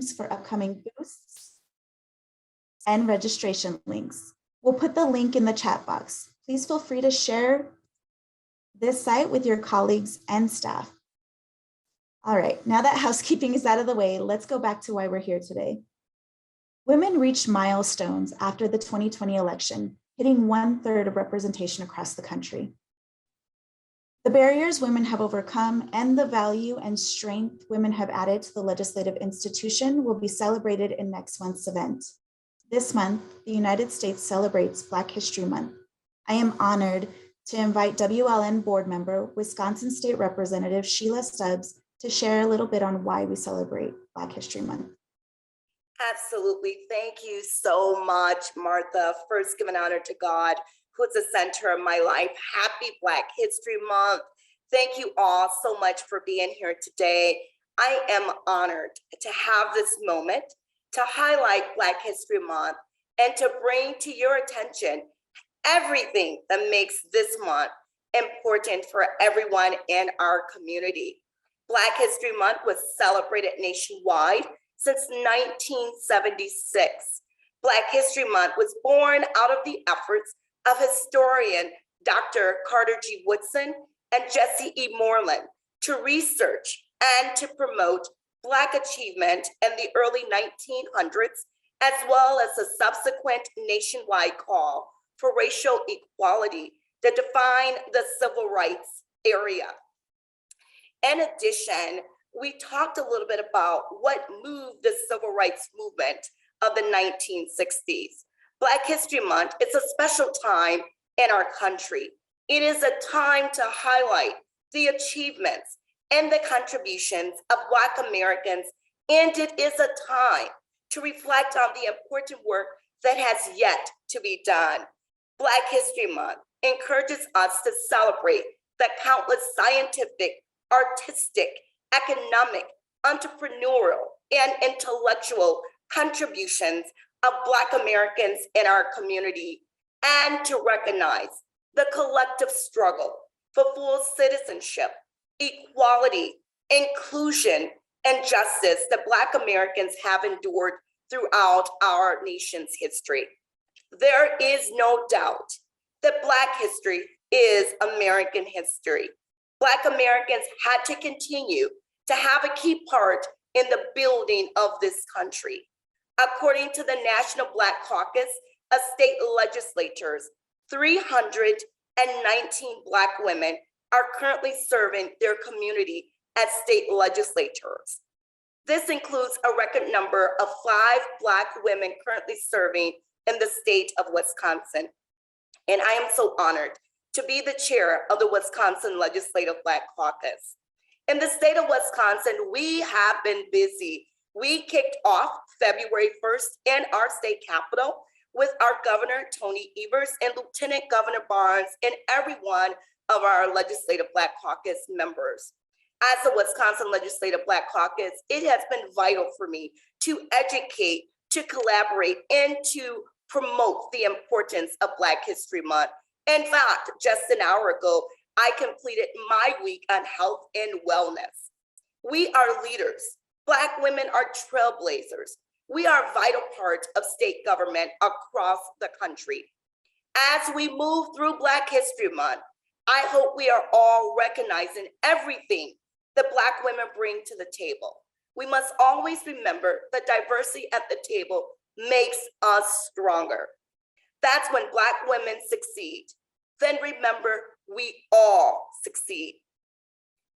names for upcoming booths and registration links. We'll put the link in the chat box. Please feel free to share this site with your colleagues and staff. All right, now that housekeeping is out of the way, let's go back to why we're here today. Women reached milestones after the 2020 election, hitting 1/3 of representation across the country. The barriers women have overcome and the value and strength women have added to the legislative institution will be celebrated in next month's event. This month, the United States celebrates Black History Month. I am honored to invite WLN board member, Wisconsin State Representative Sheila Stubbs to share a little bit on why we celebrate Black History Month. Absolutely. Thank you so much, Martha. First, give an honor to God, who is the center of my life. Happy Black History Month. Thank you all so much for being here today. I am honored to have this moment to highlight Black History Month and to bring to your attention everything that makes this month important for everyone in our community. Black History Month was celebrated nationwide since 1976. Black History Month was born out of the efforts of historian Dr. Carter G. Woodson and Jesse E. Moreland to research and to promote Black achievement in the early 1900s, as well as a subsequent nationwide call for racial equality that defined the civil rights area. In addition, we talked a little bit about what moved the civil rights movement of the 1960s. Black History Month is a special time in our country. It is a time to highlight the achievements and the contributions of Black Americans, and it is a time to reflect on the important work that has yet to be done. Black History Month encourages us to celebrate the countless scientific, artistic, economic, entrepreneurial, and intellectual contributions of Black Americans in our community, and to recognize the collective struggle for full citizenship, equality, inclusion, and justice that Black Americans have endured throughout our nation's history. There is no doubt that Black history is American history. Black Americans had to continue to have a key part in the building of this country. According to the National Black Caucus of state legislatures, 319 Black women are currently serving their community as state legislators. This includes a record number of 5 Black women currently serving in the state of Wisconsin. And I am so honored to be the chair of the Wisconsin Legislative Black Caucus. In the state of Wisconsin, we have been busy. We kicked off February 1st in our state capitol with our Governor, Tony Evers, and Lieutenant Governor Barnes, and every one of our Legislative Black Caucus members. As the Wisconsin Legislative Black Caucus, it has been vital for me to educate, to collaborate, and to promote the importance of Black History Month. In fact, just an hour ago, I completed my week on health and wellness. We are leaders. Black women are trailblazers. We are a vital part of state government across the country. As we move through Black History Month, I hope we are all recognizing everything that Black women bring to the table. We must always remember that diversity at the table makes us stronger. That's when Black women succeed. Then remember, we all succeed.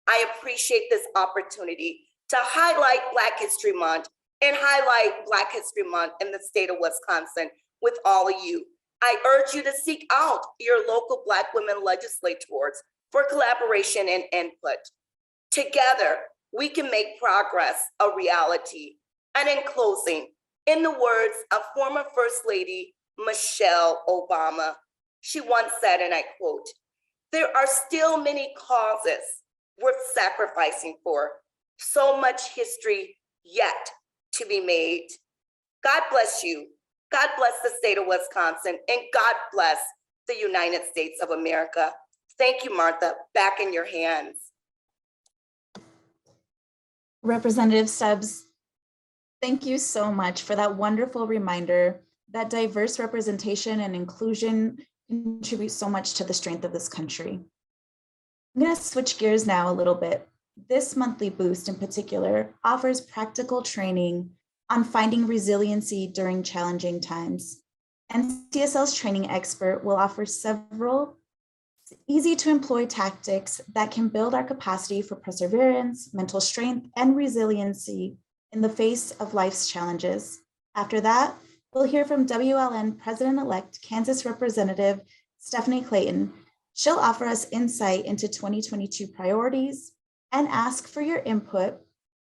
I appreciate this opportunity to highlight Black History Month and highlight Black History Month in the state of Wisconsin with all of you. I urge you to seek out your local Black women legislators for collaboration and input. Together, we can make progress a reality. And in closing, in the words of former First Lady Michelle Obama, she once said, and I quote, "There are still many causes worth sacrificing for, so much history yet to be made." God bless you. God bless the state of Wisconsin, and God bless the United States of America. Thank you, Martha. Back in your hands. Representative Stubbs, Thank you so much for that wonderful reminder that diverse representation and inclusion contribute so much to the strength of this country. I'm going to switch gears now a little bit. This monthly boost in particular offers practical training on finding resiliency during challenging times. And CSL's training expert will offer several easy to employ tactics that can build our capacity for perseverance, mental strength, and resiliency in the face of life's challenges. After that, we'll hear from WLN President-elect Kansas Representative Stephanie Clayton. She'll offer us insight into 2022 priorities and ask for your input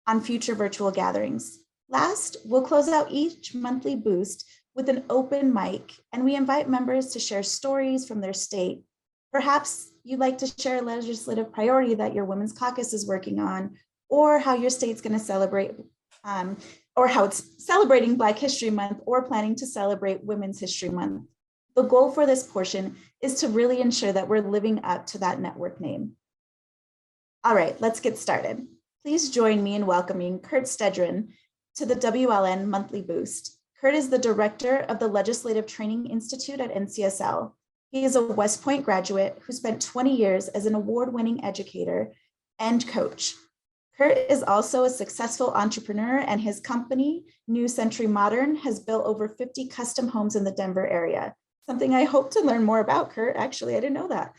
on future virtual gatherings. Last, we'll close out each monthly boost with an open mic, and we invite members to share stories from their state. Perhaps you'd like to share a legislative priority that your Women's Caucus is working on, or how your state's going to celebrate, or how it's celebrating Black History Month or planning to celebrate Women's History Month. The goal for this portion is to really ensure that we're living up to that network name. All right, let's get started. Please join me in welcoming Kurt Stedrin to the WLN Monthly Boost. Kurt is the director of the Legislative Training Institute at NCSL. He is a West Point graduate who spent 20 years as an award-winning educator and coach. Kurt is also a successful entrepreneur, and his company, New Century Modern, has built over 50 custom homes in the Denver area. Something I hope to learn more about, Kurt. Actually, I didn't know that.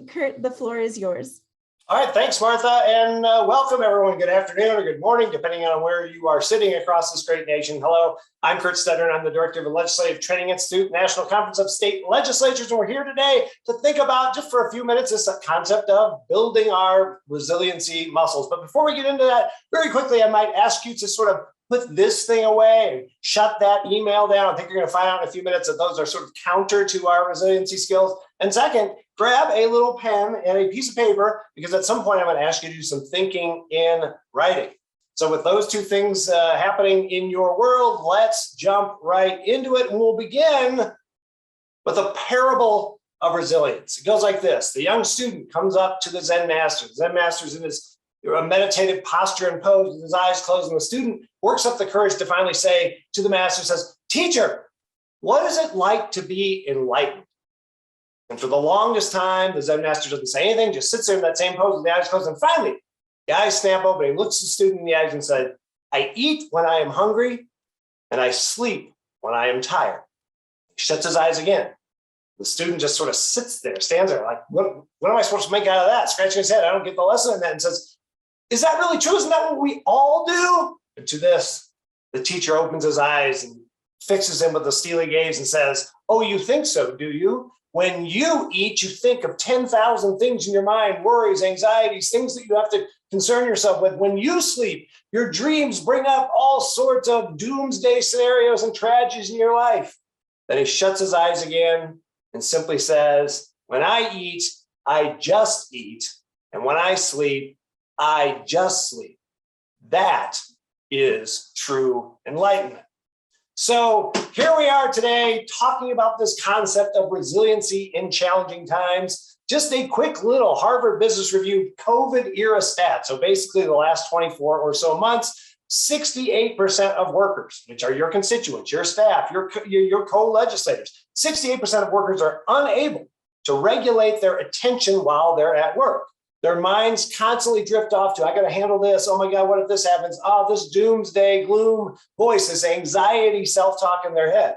Kurt, the floor is yours. All right, thanks, Martha, and welcome everyone. Good afternoon or good morning, depending on where you are sitting across this great nation. Hello, I'm Kurt Stedrin. I'm the director of the Legislative Training Institute, National Conference of State Legislatures, and we're here today to think about, just for a few minutes, this concept of building our resiliency muscles. But before we get into that, very quickly, I might ask you to sort of put this thing away and shut that email down. I think you're going to find out in a few minutes that those are sort of counter to our resiliency skills. And second, grab a little pen and a piece of paper, because at some point I'm going to ask you to do some thinking in writing. So with those two things happening in your world, let's jump right into it. And we'll begin with a parable of resilience. It goes like this. The young student comes up to the Zen master. The Zen master's in his meditative posture and pose with his eyes closed, and the student works up the courage to finally say to the master, says, "Teacher, what is it like to be enlightened?" And for the longest time, the Zen master doesn't say anything, just sits there in that same pose with the eyes closed. And finally, the eyes snap open. He looks the student in the eyes and says, "I eat when I am hungry, and I sleep when I am tired." He shuts his eyes again. The student just sort of sits there, stands there like, what am I supposed to make out of that? Scratching his head. I don't get the lesson in that, and says, "Is that really true? Isn't that what we all do?" And to this, the teacher opens his eyes and fixes him with a steely gaze and says, "Oh, you think so, do you? When you eat, you think of 10,000 things in your mind, worries, anxieties, things that you have to concern yourself with. When you sleep, your dreams bring up all sorts of doomsday scenarios and tragedies in your life." Then he shuts his eyes again and simply says, "When I eat, I just eat. And when I sleep, I just sleep." That is true enlightenment. So here we are today talking about this concept of resiliency in challenging times. Just a quick little Harvard Business Review COVID era stat. So basically the last 24 or so months, 68% of workers, which are your constituents, your staff, your co-legislators, 68% of workers are unable to regulate their attention while they're at work. Their minds constantly drift off to, "I got to handle this. Oh my God, what if this happens? Oh, this doomsday gloom voice, this anxiety self-talk in their head."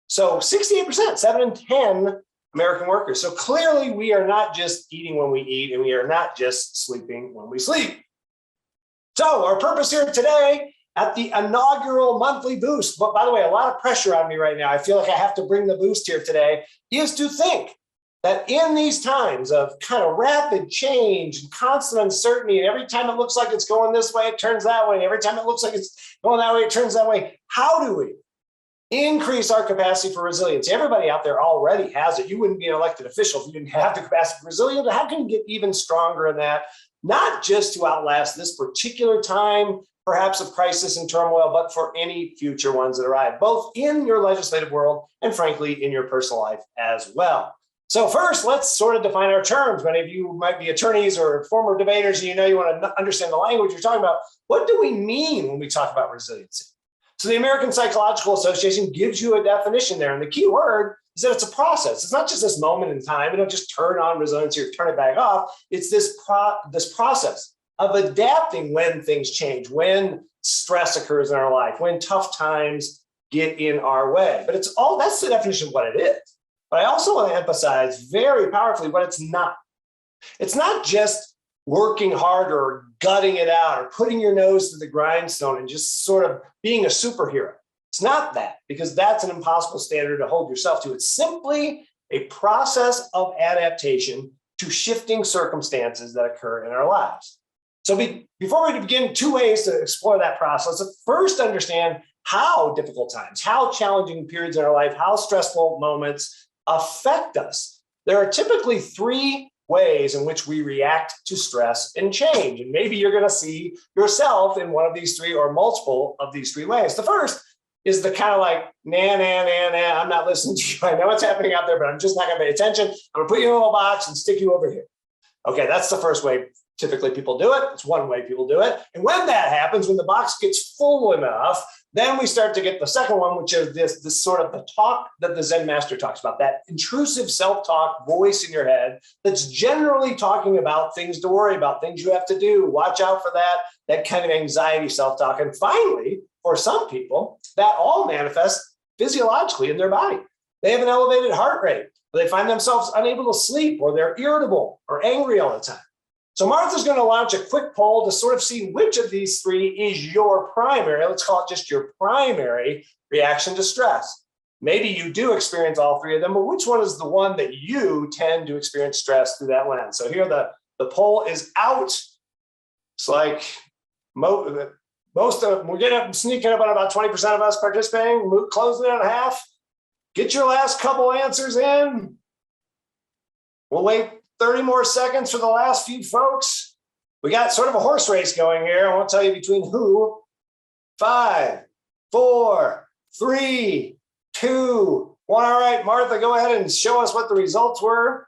So 68%, 7 in 10 American workers. So clearly we are not just eating when we eat, and we are not just sleeping when we sleep. So our purpose here today at the inaugural monthly boost, but by the way, a lot of pressure on me right now, I feel like I have to bring the boost here today, is to think that in these times of kind of rapid change and constant uncertainty, and every time it looks like it's going this way, it turns that way, and every time it looks like it's going that way, it turns that way, how do we increase our capacity for resilience? Everybody out there already has it. You wouldn't be an elected official if you didn't have the capacity for resilience. How can you get even stronger in that? Not just to outlast this particular time, perhaps of crisis and turmoil, but for any future ones that arrive, both in your legislative world and frankly, in your personal life as well. So first, let's sort of define our terms. Many of you might be attorneys or former debaters, and you want to understand the language you're talking about. What do we mean when we talk about resiliency? So the American Psychological Association gives you a definition there, and the key word is that it's a process. It's not just this moment in time. You don't just turn on resiliency or turn it back off. It's this process of adapting when things change, when stress occurs in our life, when tough times get in our way. But that's the definition of what it is. But I also want to emphasize very powerfully what it's not. It's not just working harder or gutting it out or putting your nose to the grindstone and just sort of being a superhero. It's not that, because that's an impossible standard to hold yourself to. It's simply a process of adaptation to shifting circumstances that occur in our lives. So before we begin, two ways to explore that process. Let's first understand how difficult times, how challenging periods in our life, how stressful moments affect us. There are typically three ways in which we react to stress and change. And maybe you're going to see yourself in one of these three or multiple of these three ways. The first is the kind of like, nah, I'm not listening to you. I know what's happening out there, but I'm just not going to pay attention. I'm going to put you in a little box and stick you over here. Okay, that's the first way typically people do it. It's one way people do it. And when that happens, when the box gets full enough, then we start to get the second one, which is this sort of the talk that the Zen master talks about, that intrusive self-talk voice in your head that's generally talking about things to worry about, things you have to do, watch out for that kind of anxiety self-talk. And finally, for some people, that all manifests physiologically in their body. They have an elevated heart rate, or they find themselves unable to sleep, or they're irritable or angry all the time. So Martha's going to launch a quick poll to sort of see which of these three is your primary, let's call it just your primary reaction to stress. Maybe you do experience all three of them, but which one is the one that you tend to experience stress through that lens? So here the poll is out. It's like most of we're sneaking up on about 20% of us participating, closing it in half. Get your last couple answers in. We'll wait 30 more seconds for the last few folks. We got sort of a horse race going here. I won't tell you between who. 5, 4, 3, 2, 1. All right, Martha, go ahead and show us what the results were.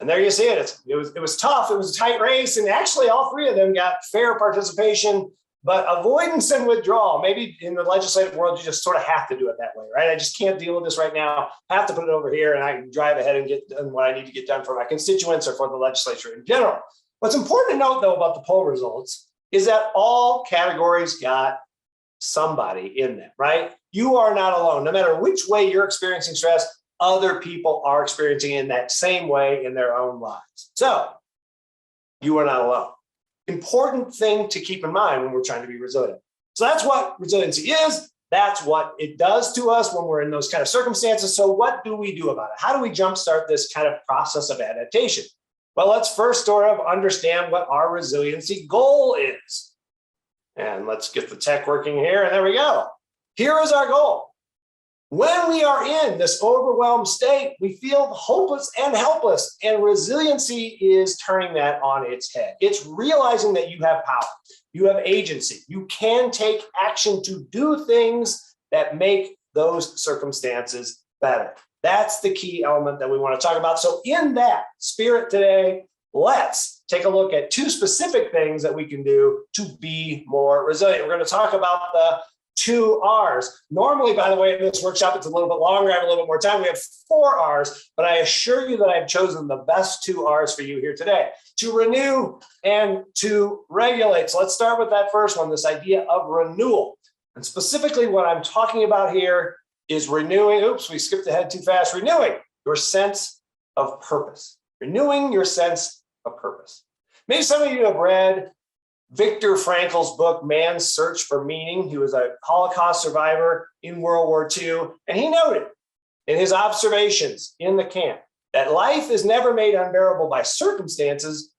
And there you see it. It was tough. It was a tight race. And actually, all three of them got fair participation, but avoidance and withdrawal. Maybe in the legislative world, you just sort of have to do it that way, right? I just can't deal with this right now. I have to put it over here, and I can drive ahead and get done what I need to get done for my constituents or for the legislature in general. What's important to note, though, about the poll results is that all categories got somebody in them, right? You are not alone. No matter which way you're experiencing stress, other people are experiencing it in that same way in their own lives. So you are not alone. Important thing to keep in mind when we're trying to be resilient. So that's what resiliency is. That's what it does to us when we're in those kind of circumstances. So what do we do about it? How do we jumpstart this kind of process of adaptation? Well, let's first sort of understand what our resiliency goal is. And let's get the tech working here. And there we go. Here is our goal. When we are in this overwhelmed state, we feel hopeless and helpless, and resiliency is turning that on its head. It's realizing that you have power, you have agency, you can take action to do things that make those circumstances better. That's the key element that we want to talk about. So in that spirit today, let's take a look at two specific things that we can do to be more resilient. We're going to talk about the 2 R's. Normally, by the way, in this workshop, it's a little bit longer. I have a little bit more time. We have 4 R's, but I assure you that I've chosen the best 2 R's for you here today: to renew and to regulate. So let's start with that first one, this idea of renewal. And specifically what I'm talking about here is renewing. Oops, we skipped ahead too fast. Renewing your sense of purpose. Renewing your sense of purpose. Maybe some of you have read Viktor Frankl's book, Man's Search for Meaning. He was a Holocaust survivor in World War II, and he noted in his observations in the camp that life is never made unbearable by circumstances,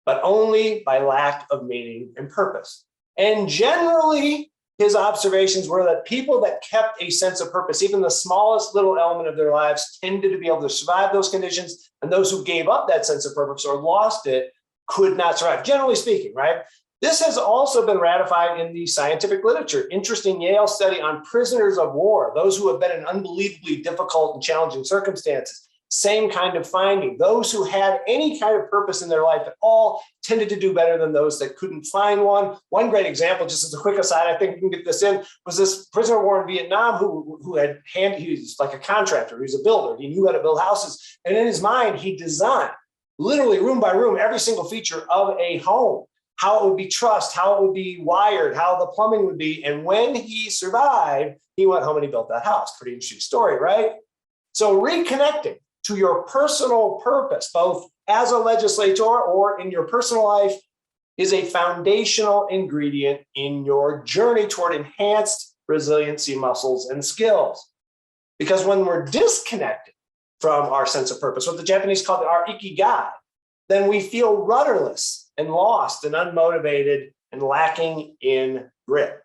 but only by lack of meaning and purpose. And generally, his observations were that people that kept a sense of purpose, even the smallest little element of their lives, tended to be able to survive those conditions, and those who gave up that sense of purpose or lost it could not survive, generally speaking, right? This has also been ratified in the scientific literature. Interesting Yale study on prisoners of war, those who have been in unbelievably difficult and challenging circumstances. same kind of finding. Those who had any kind of purpose in their life at all tended to do better than those that couldn't find one. One great example, just as a quick aside, I think we can get this in, was this prisoner of war in Vietnam who he was like a contractor, he was a builder, he knew how to build houses. And in his mind, he designed literally room by room, every single feature of a home, how it would be trussed, how it would be wired, how the plumbing would be. And when he survived, he went home and he built that house. Pretty interesting story, right? So reconnecting to your personal purpose, both as a legislator or in your personal life, is a foundational ingredient in your journey toward enhanced resiliency muscles and skills. Because when we're disconnected from our sense of purpose, what the Japanese call our ikigai, then we feel rudderless and lost and unmotivated and lacking in grit.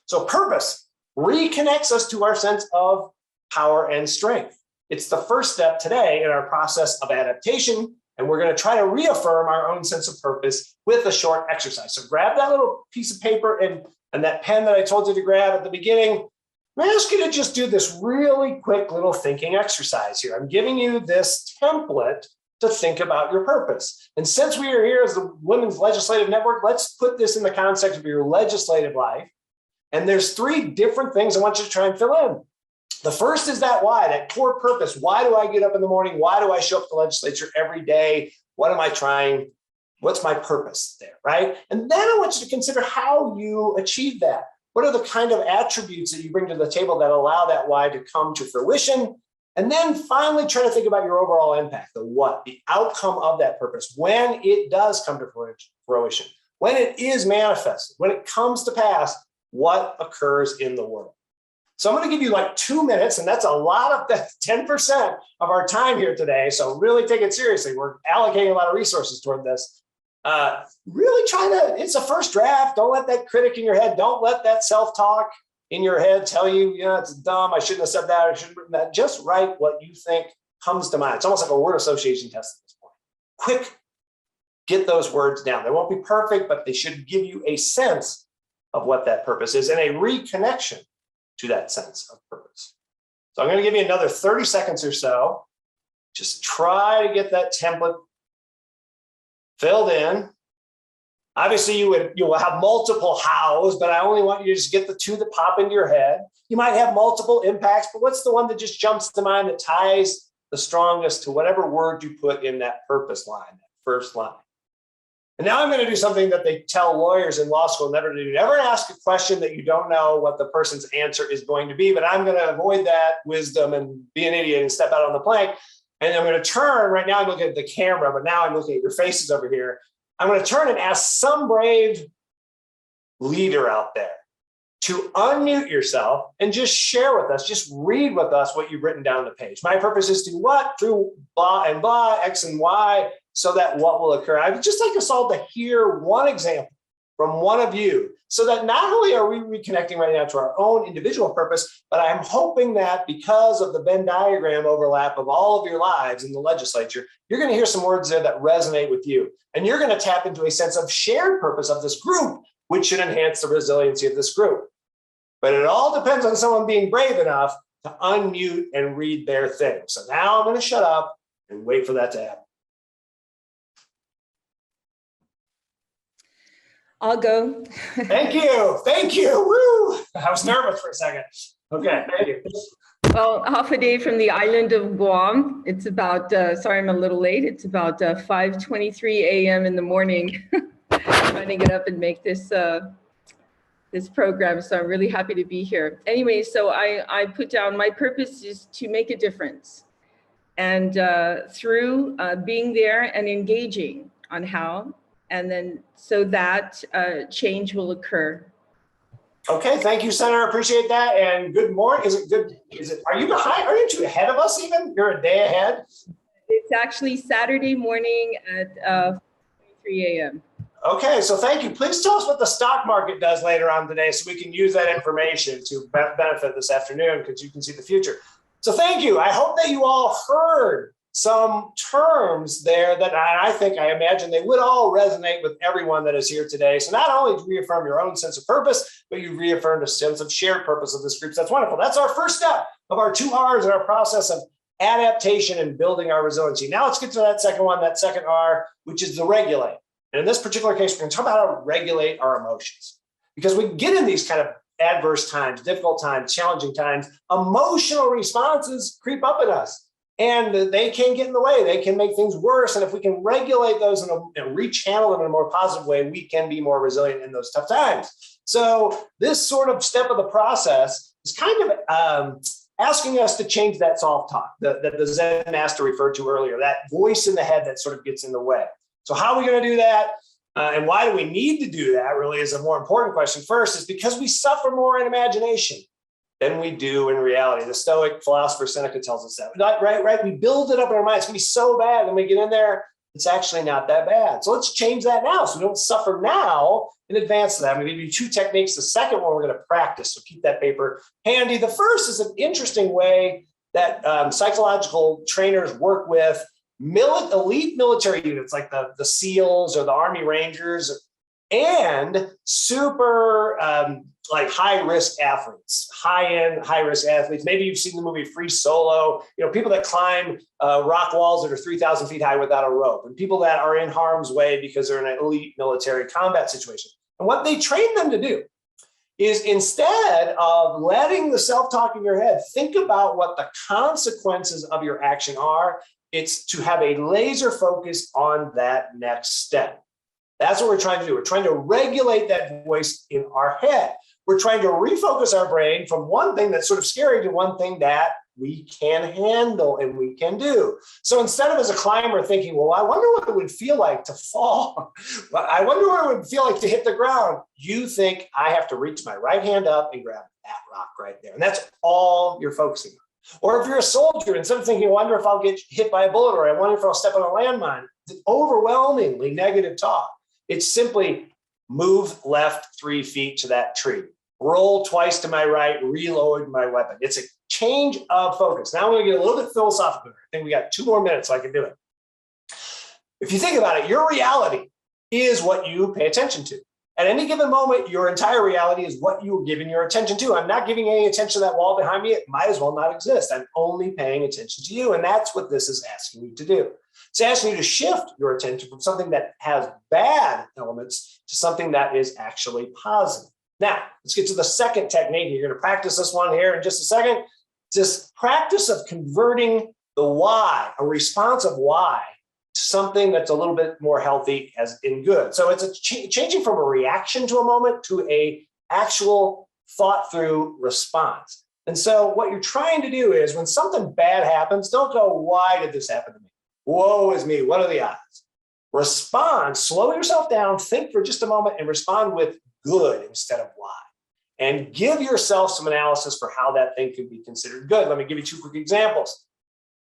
So purpose reconnects us to our sense of power and strength. It's the first step today in our process of adaptation, and we're going to try to reaffirm our own sense of purpose with a short exercise. So grab that little piece of paper and that pen that I told you to grab at the beginning. I'm ask you to just do this really quick little thinking exercise here. I'm giving you this template to think about your purpose. And since we are here as the Women's Legislative Network, let's put this in the context of your legislative life. And there's 3 different things I want you to try and fill in. The first is that why, that core purpose. Why do I get up in the morning? Why do I show up at the legislature every day? What am I trying? What's my purpose there, right? And then I want you to consider how you achieve that. What are the kind of attributes that you bring to the table that allow that why to come to fruition? And then finally, try to think about your overall impact, the what, the outcome of that purpose, when it does come to fruition, when it is manifested, when it comes to pass, what occurs in the world. So I'm going to give you like 2 minutes, and that's a lot of that 10% of our time here today. So really take it seriously. We're allocating a lot of resources toward this. Really try to, it's a first draft. Don't let that critic in your head, don't let that self-talk in your head tell you, it's dumb, I shouldn't have said that, I shouldn't have written that. Just write what you think comes to mind. It's almost like a word association test at this point. Quick, get those words down. They won't be perfect, but they should give you a sense of what that purpose is and a reconnection to that sense of purpose. So I'm going to give you another 30 seconds or so. Just try to get that template filled in. Obviously, you will have multiple hows, but I only want you to just get the 2 that pop into your head. You might have multiple impacts, but what's the one that just jumps to mind that ties the strongest to whatever word you put in that purpose line, that first line? And now I'm going to do something that they tell lawyers in law school never to do. Never ask a question that you don't know what the person's answer is going to be, but I'm going to avoid that wisdom and be an idiot and step out on the plank. And I'm going to turn, right now I'm looking at the camera, but now I'm looking at your faces over here. I'm going to turn and ask some brave leader out there to unmute yourself and just share with us, just read with us what you've written down on the page. My purpose is to what? Through blah and blah, X and Y, so that what will occur. I'd just like us all to hear one example from one of you, so that not only are we reconnecting right now to our own individual purpose, but I'm hoping that because of the Venn diagram overlap of all of your lives in the legislature, you're going to hear some words there that resonate with you. And you're going to tap into a sense of shared purpose of this group, which should enhance the resiliency of this group. But it all depends on someone being brave enough to unmute and read their thing. So now I'm going to shut up and wait for that to happen. I'll go. Thank you. Thank you. Woo! I was nervous for a second. Okay, thank you. Well, half a day from the island of Guam. It's about, sorry, I'm a little late. It's about 5:23 a.m. in the morning. Trying to get up and make this this program. So I'm really happy to be here. Anyway, so I put down my purpose is to make a difference. And through being there and engaging on how, and then so that change will occur. Okay, thank you, Senator. Appreciate that. And good morning. Is it good? Are you behind? Are you two ahead of us even? You're a day ahead? It's actually Saturday morning at 3 a.m. Okay, so thank you. Please tell us what the stock market does later on today so we can use that information to benefit this afternoon because you can see the future. So thank you. I hope that you all heard some terms there that I imagine they would all resonate with everyone that is here today. So not only to reaffirm your own sense of purpose, but you reaffirmed a sense of shared purpose of this group. So that's wonderful. That's our first step of our 2 R's in our process of adaptation and building our resiliency. Now let's get to that second one, that second R, which is the regulate. And in this particular case, we're going to talk about how to regulate our emotions. Because we get in these kind of adverse times, difficult times, challenging times, emotional responses creep up in us. And they can get in the way. They can make things worse. And if we can regulate those and rechannel them in a more positive way, we can be more resilient in those tough times. So this sort of step of the process is kind of asking us to change that self-talk that the Zen master referred to earlier, that voice in the head that sort of gets in the way. So how are we going to do that? And why do we need to do that really is a more important question. First is because we suffer more in imagination than we do in reality. The Stoic philosopher Seneca tells us that. Right? We build it up in our minds. It's going to be so bad. When we get in there, it's actually not that bad. So let's change that now so we don't suffer now in advance of that. I'm going to give you two techniques. The second one we're going to practice. So keep that paper handy. The first is an interesting way that psychological trainers work with elite military units like the SEALs or the Army Rangers and super like high-risk athletes, high-end, high-risk athletes. Maybe you've seen the movie Free Solo, people that climb rock walls that are 3,000 feet high without a rope, and people that are in harm's way because they're in an elite military combat situation. And what they train them to do is instead of letting the self-talk in your head, think about what the consequences of your action are. It's to have a laser focus on that next step. That's what we're trying to do. We're trying to regulate that voice in our head. We're trying to refocus our brain from one thing that's sort of scary to one thing that we can handle and we can do. So instead of as a climber thinking, well, I wonder what it would feel like to fall. I wonder what it would feel like to hit the ground. You think I have to reach my right hand up and grab that rock right there. And that's all you're focusing on. Or if you're a soldier, instead of thinking, I wonder if I'll get hit by a bullet, or I wonder if I'll step on a landmine, it's overwhelmingly negative talk. It's simply move left 3 feet to that tree, roll twice to my right, reload my weapon. It's a change of focus. Now I'm going to get a little bit philosophical. I think we got 2 more minutes so I can do it. If you think about it, your reality is what you pay attention to. At any given moment, your entire reality is what you're giving your attention to. I'm not giving any attention to that wall behind me. It might as well not exist. I'm only paying attention to you. And that's what this is asking you to do. It's asking you to shift your attention from something that has bad elements to something that is actually positive. Now, let's get to the second technique. You're going to practice this one here in just a second. This practice of converting the why, a response of why, to something that's a little bit more healthy as in good. So it's a changing from a reaction to a moment to a actual thought through response. And so what you're trying to do is when something bad happens, don't go, why did this happen to me? Woe is me. What are the odds? Respond, slow yourself down, think for just a moment and respond with good instead of why. And give yourself some analysis for how that thing could be considered good. Let me give you 2 quick examples.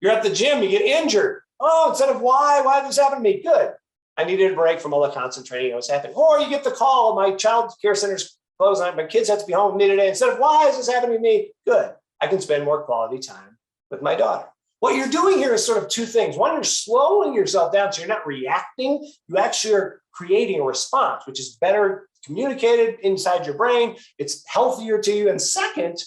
You're at the gym, you get injured. Oh, instead of why did this happen to me? Good. I needed a break from all the constant training that was happening. Or you get the call, my child care center's closed, my kids have to be home with me today. Instead of why is this happening to me? Good. I can spend more quality time with my daughter. What you're doing here is sort of 2 things. One, you're slowing yourself down so you're not reacting. You actually are creating a response, which is better communicated inside your brain. It's healthier to you. And second,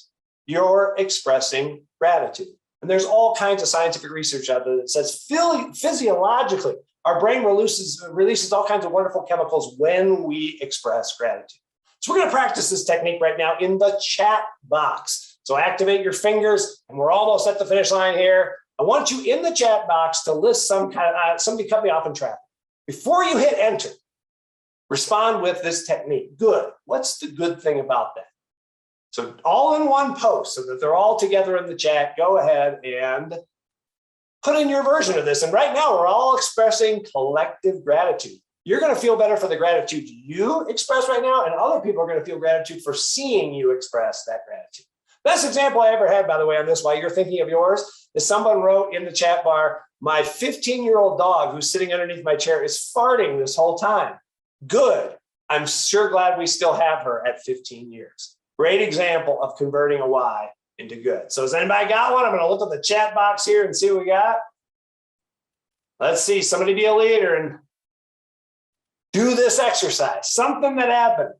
you're expressing gratitude. And there's all kinds of scientific research out there that says physiologically, our brain releases all kinds of wonderful chemicals when we express gratitude. So we're going to practice this technique right now in the chat box. So activate your fingers, and we're almost at the finish line here. I want you in the chat box to list some kind of, somebody cut me off in traffic. Before you hit enter, respond with this technique. Good. What's the good thing about that? So all in one post so that they're all together in the chat, go ahead and put in your version of this. And right now we're all expressing collective gratitude. You're going to feel better for the gratitude you express right now, and other people are going to feel gratitude for seeing you express that gratitude. Best example I ever had, by the way, on this while you're thinking of yours, is someone wrote in the chat bar, my 15-year-old dog who's sitting underneath my chair is farting this whole time. Good. I'm sure glad we still have her at 15 years. Great example of converting a why into good. So has anybody got one? I'm going to look at the chat box here and see what we got. Let's see, somebody be a leader and do this exercise. Something that happened.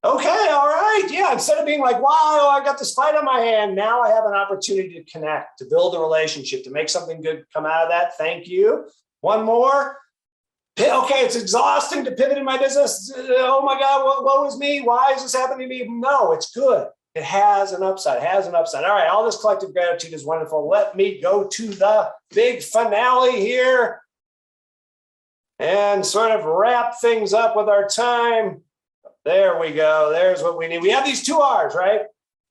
Okay, all right. great. Yeah, instead of being like, wow, I got this fight on my hand, now I have an opportunity to connect, to build a relationship, to make something good come out of that. Thank you. One more. Okay, it's exhausting to pivot in my business. Oh my God, what was me? Why is this happening to me? No, it's good. It has an upside, All right, all this collective gratitude is wonderful. Let me go to the big finale here and sort of wrap things up with our time. There we go. There's what we need. We have these 2 R's, right?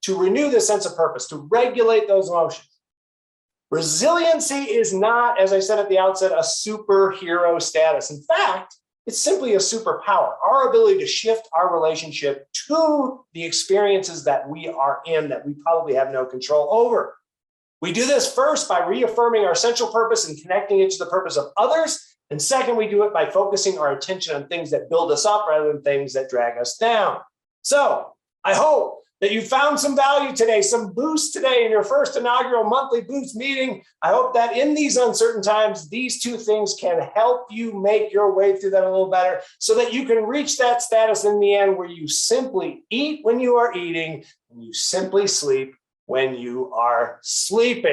To renew the sense of purpose, to regulate those emotions. Resiliency is not, as I said at the outset, a superhero status. In fact, it's simply a superpower, our ability to shift our relationship to the experiences that we are in that we probably have no control over. We do this first by reaffirming our essential purpose and connecting it to the purpose of others. And second, we do it by focusing our attention on things that build us up rather than things that drag us down. So I hope that you found some value today, some boost today in your first inaugural monthly boost meeting. I hope that in these uncertain times, these 2 things can help you make your way through that a little better so that you can reach that status in the end where you simply eat when you are eating and you simply sleep when you are sleeping.